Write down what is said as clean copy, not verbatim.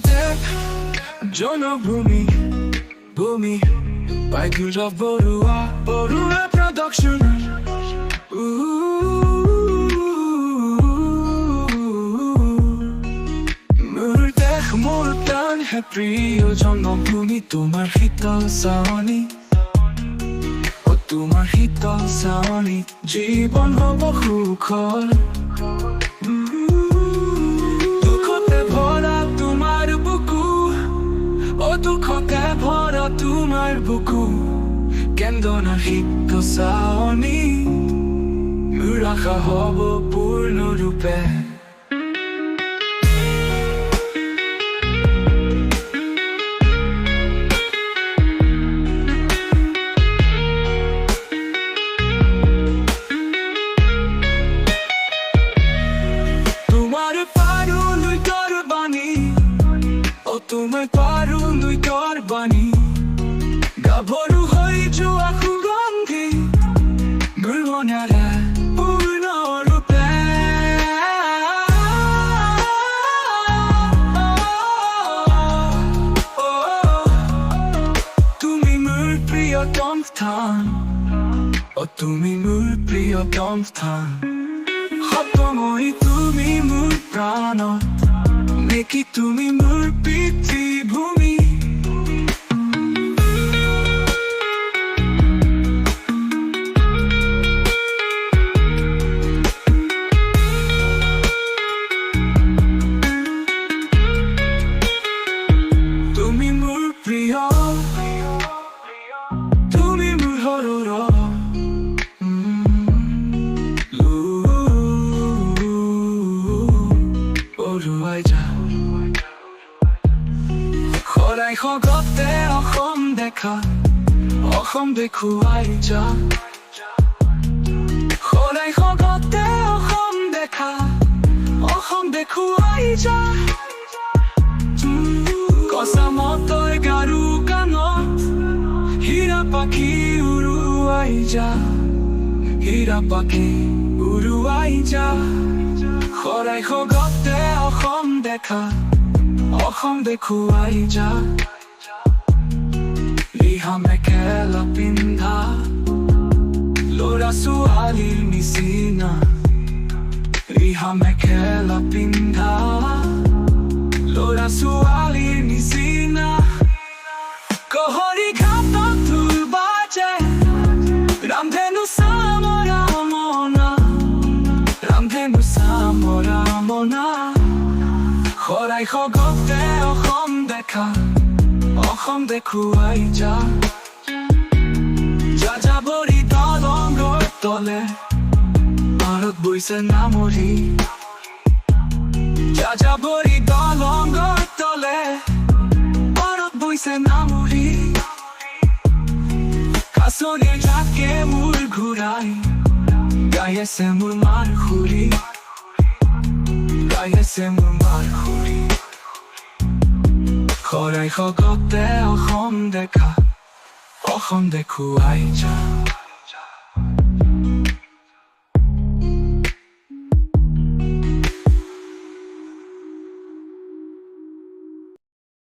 Dekh জনভূমি ভূমি by DURLAV Barua production Dekh মোৰ প্ৰাণ হে প্ৰিয় জন্মভূমি তোমাৰ শীতল চাৱনি তোমাৰ শীতল চাৱনি জীৱন হ'ব সুখৰ দুখতে ভৰা তোমাৰ বুকু দুখতে ভৰা তোমাৰ বুকু কেন্দনাৰ শীতল চাৱনি মোৰ আশা হ'ব পূৰ্ণৰূপে তোমায় পাৰো দুই বাণী গাভৰু হৈ যোৱা সুগন্ধি গুণাৰে পূৰ্ণৰূপে তুমি মোৰ প্ৰিয়তম স্থান তুমি মোৰ প্ৰিয়তম স্থান সতময়ী তুমি মোৰ প্ৰাণত নেকি তুমি মোৰ পৃথিৱীভূমি তুমি মোৰ প্ৰিয় তুমি মোৰ সৰুৰ পৰুৱাই যা সদায় সগতে অসম দেখা অসম দেখুৱাই যা সদায় সগতে অসম দেখা অসম দেখুৱাই যা কচামতই গাৰু কাণত হীৰা পাখি উৰুৱাই যা হীৰা পাখি উৰুৱাই যা সদায় সগতে অসম দেখা অসম দেখুৱাই যা ৰিহা মেখেলা পিন্ধা ল'ৰা ছোৱালীৰ নিচিনা ৰিহা মেখেলা পিন্ধা ল'ৰা ছোৱালীৰ নিচিনা কহৰি ঘাটত ঢোল বাজে ৰামধেনু চামৰা মনা ৰামধেনু চামৰা মনা সদায় সগতে অসম দেখা অসম দেখুৱাই যা যাযাবৰী দলঙৰ তলে পাৰত বৈছে নামৰি যাযাবৰী দলঙৰ তলে পাৰত বৈছে নামৰি কাছনিৰ জাকে মোৰ ঘূৰাই গাই আছে মোৰ মাৰ সুৰি গাই আছে মোৰ মাৰ সুৰি সদায় সগতে অসম দেখা অসম দেখুৱাই যা